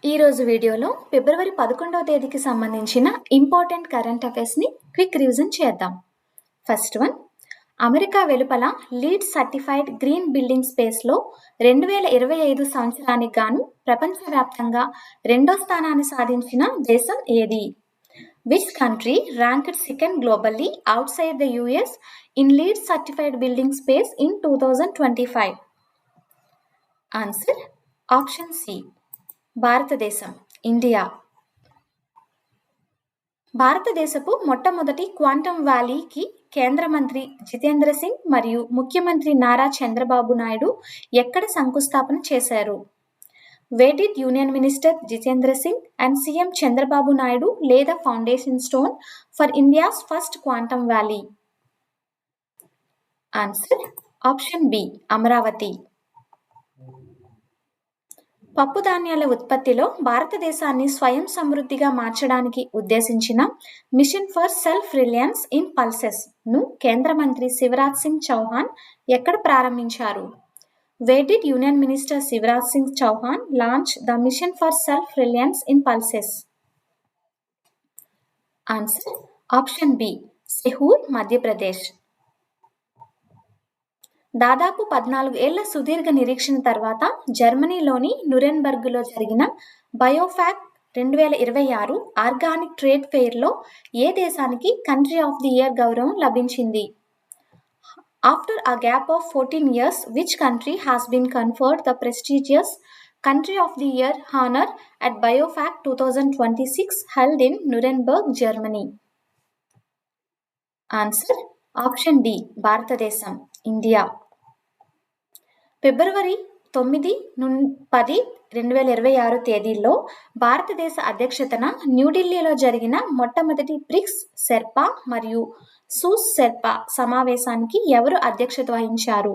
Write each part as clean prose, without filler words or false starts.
ఈరోజు వీడియోలో ఫిబ్రవరి 11వ తేదీకి సంబంధించిన ఇంపార్టెంట్ కరెంట్ అఫైర్స్ని క్విక్ రివిజన్ చేద్దాం. ఫస్ట్ వన్, అమెరికా వెలుపల లీడ్ సర్టిఫైడ్ గ్రీన్ బిల్డింగ్ స్పేస్లో 2025 సంవత్సరానికి గాను ప్రపంచవ్యాప్తంగా రెండో స్థానాన్ని సాధించిన దేశం ఏది? Which country ranked second globally outside the US in LEED certified building space in 2025? Answer option C, Bharatadesam, India. భారతదేశపు మొట్టమొదటి క్వాంటమ్ వ్యాలీకి కేంద్ర మంత్రి జితేంద్ర సింగ్ మరియు ముఖ్యమంత్రి నారా చంద్రబాబు నాయుడు ఎక్కడ శంకుస్థాపన చేశారు? Where did Union Minister Jitendra Singh and CM Chandrababu Naidu lay the foundation stone for India's first quantum valley? Answer option B, Amaravati. పప్పు ధాన్యాల ఉత్పత్తిలో భారతదేశాన్ని స్వయం సమృద్ధిగా మార్చడానికి ఉద్దేశించిన mission for self Reliance in pulses ను కేంద్ర మంత్రి శివరాజ్ సింగ్ చౌహాన్ ఎక్కడ ప్రారంభించారు? Where did Union Minister Shivraj Singh Chauhan launch the mission for self-reliance in pulses? Answer option B, సెహూర్, Madhya Pradesh. దాదాపు 14 ఏళ్ల సుదీర్ఘ నిరీక్షణ తర్వాత జర్మనీలోని నురెన్బర్గ్లో జరిగిన బయోఫాక్ 2026 ఆర్గానిక్ ట్రేడ్ ఫెయిర్లో ఏ దేశానికి కంట్రీ ఆఫ్ ది ఇయర్ గౌరవం లభించింది? After a gap of 14 years, which country has been conferred the prestigious Country of the Year honor at BioFac 2026 held in Nuremberg, Germany? Answer option D, భారతదేశం, India. ఫిబ్రవరి 9, 10, 2026 తేదీల్లో భారతదేశ అధ్యక్షతన న్యూఢిల్లీలో జరిగిన మొట్టమొదటి bricks Sherpa మరియు సూస్ షెర్పా సమావేశానికి ఎవరు అధ్యక్షత వహించారు?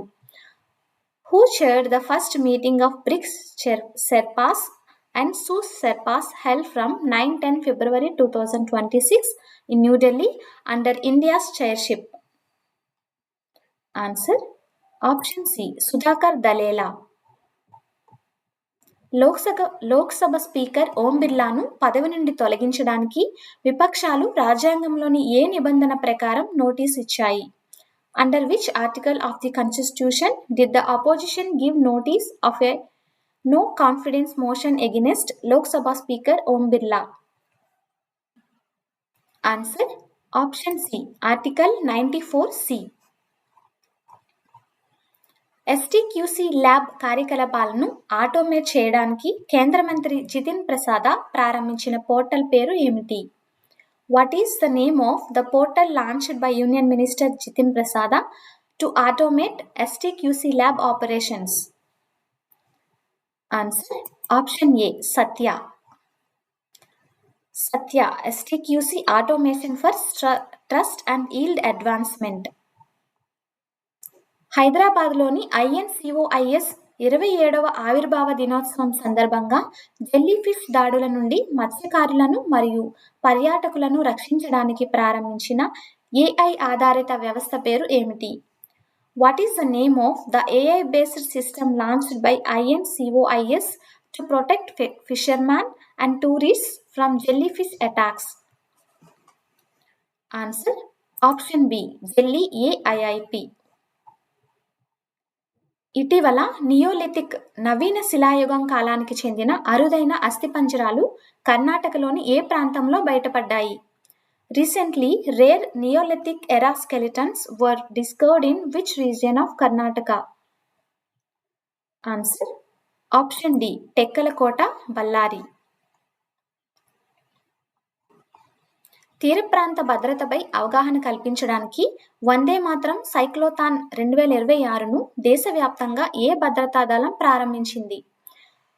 Who chaired the first meeting of BRICS Sherpas and SUS Sherpas held from 9-10 February 2026 in New Delhi under India's chairship? Answer option C, Sudhakar Dalela. Lok Sabha speaker Om బిర్లాను పదవి నుండి తొలగించడానికి విపక్షాలు రాజ్యాంగంలోని ఏ నిబంధన ప్రకారం నోటీస్ ఇచ్చాయి? Under which article of the Constitution did the opposition give notice of a no confidence motion against Lok Sabha Speaker Om Birla? Answer option C, Article 94C. STQC lab కార్యకలాపాలను ఆటోమేట్ చేయడానికి కేంద్ర మంత్రి జితిన్ ప్రసాద ప్రారంభించిన portal పేరు ఏమిటి? What is the name of the portal launched by Union Minister Jitin Prasada to automate STQC lab operations? Answer option A, Satya. Satya, STQC automation for trust and yield advancement. హైదరాబాద్లోని INCOIS 27వ ఆవిర్భావ దినోత్సవం సందర్భంగా jellyfish దాడుల నుండి మత్స్యకారులను మరియు పర్యాటకులను రక్షించడానికి ప్రారంభించిన AI ఆధారిత వ్యవస్థ పేరు ఏమిటి? What is the name of the AI-based system launched by INCOIS to protect fishermen and tourists from jellyfish attacks? Answer option B, Jelly AIIP. ఇటీవల నియోలిథిక్ నవీన శిలాయుగం కాలానికి చెందిన అరుదైన అస్థిపంజరాలు కర్ణాటకలోని ఏ ప్రాంతంలో బయటపడ్డాయి? Recently, rare Neolithic era skeletons were discovered in which region of Karnataka? Answer option D, Tekkalakota, Ballari. తీర ప్రాంత భద్రతపై అవగాహన కల్పించడానికి వందే మాత్రం సైక్లోథాన్ 2026ను దేశవ్యాప్తంగా ఏ భద్రతా దళం ప్రారంభించింది?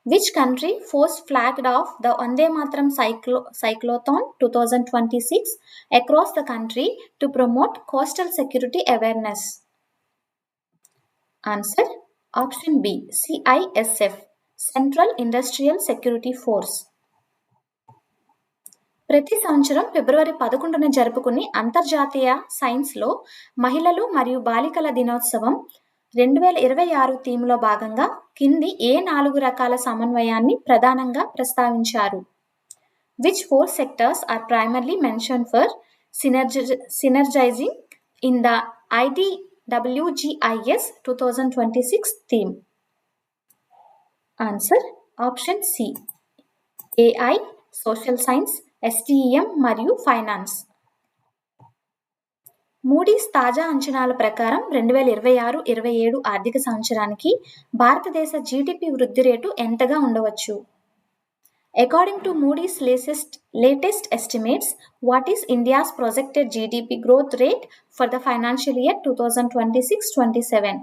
Which country force flagged off the Vande Mataram Cyclothon 2026 across the country to promote coastal security awareness? Answer option B, CISF, Central Industrial Security Force. ప్రతి సంవత్సరం ఫిబ్రవరి 11న జరుపుకునే అంతర్జాతీయ సైన్స్లో మహిళలు మరియు బాలికల దినోత్సవం 2026 థీమ్లో భాగంగా కింది ఏ 4 రకాల సమన్వయాన్ని ప్రధానంగా ప్రస్తావించారు? Which 4 sectors are primarily mentioned for synergizing in the IDWGIS 2026 theme? Answer option C. AI, social science, STEM మరియు ఫైనాన్స్. మూడీస్ తాజా అంచనాల ప్రకారం 2026-27 ఆర్థిక సంవత్సరానికి భారతదేశ జీడీపీ వృద్ధి రేటు ఎంతగా ఉండవచ్చు? According to Moody's latest estimates, what is India's projected GDP growth rate for the financial year 2026-27?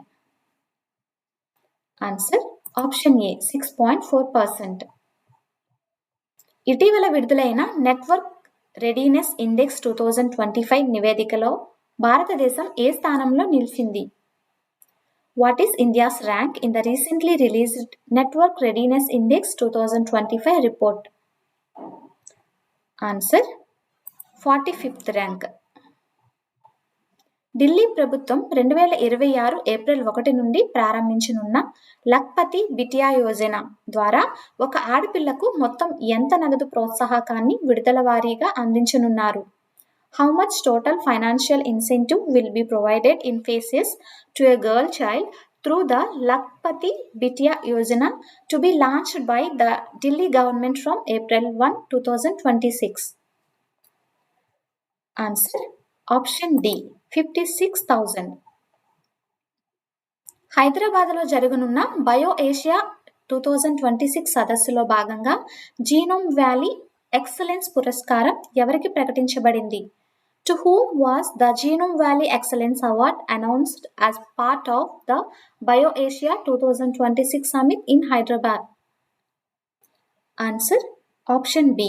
Answer option A 6.4%. ఇటీవల విడుదలైన నెట్వర్క్ రెడీనెస్ ఇండెక్స్ 2025 నివేదికలో భారతదేశం ఏ స్థానంలో నిలిచింది? What is India's rank in the recently released Network Readiness Index 2025 report? Answer 45th rank. Delhi ప్రభుత్వం 2026 April 1 నుండి ప్రారంభించనున్న లఖ్పతి బిటియా యోజన ద్వారా ఒక ఆడపిల్లకు మొత్తం ఎంత నగదు ప్రోత్సాహకాన్ని విడుదల వారీగా అందించనున్నారు? How much total financial incentive will be provided in phases to a girl child through the Lakhpati Bitya Yojana to be launched by the Delhi government from April 1, 2026? Answer option D 56,000. హైదరాబాద్లో జరగనున్న bio Asia 2026 సదస్సులో భాగంగా genome valley excellence పురస్కారం ఎవరికి ప్రకటించబడింది? To whom was the Genome Valley Excellence Award announced as part of the BioAsia 2026 Summit in Hyderabad? Answer option B.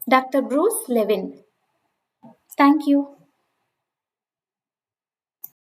Dr. Bruce Levin. Thank you.